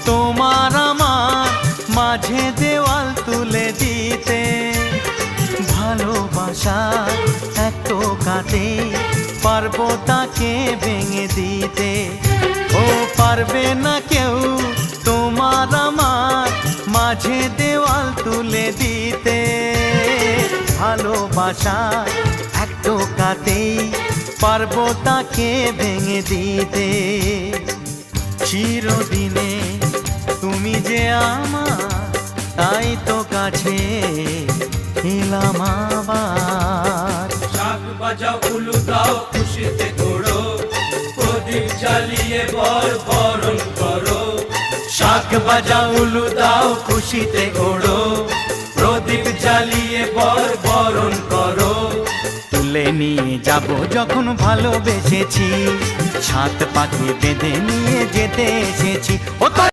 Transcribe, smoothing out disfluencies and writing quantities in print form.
তোমার আমার মাঝে দেওয়াল তুলে দিতে, ভালোবাসা এক টোকাতে পারবো তাকে ভেঙে দিতে। ও পারবে না কেউ তোমার আমার মাঝে দেওয়াল তুলে দিতে, ভালোবাসা এক টোকাতেই পারবো তাকে ভেঙে দিতে। চিরদিনে তুমি যে আমার, তাই তো কাছে এলাম আবার। শাক বাজাও উলু দাও খুশিতে ঘোড়ো, প্রদীপ জ্বালিয়ে বর বরণ করো। শাক বাজাও উলু দাও খুশিতে ওড়ো, প্রদীপ জ্বালিয়ে বর বরণ করো। তুলে নিয়ে যাব যখন ভালোবেসেছি, সাত পাখি বেঁধে নিয়ে যেতে এসেছি। ও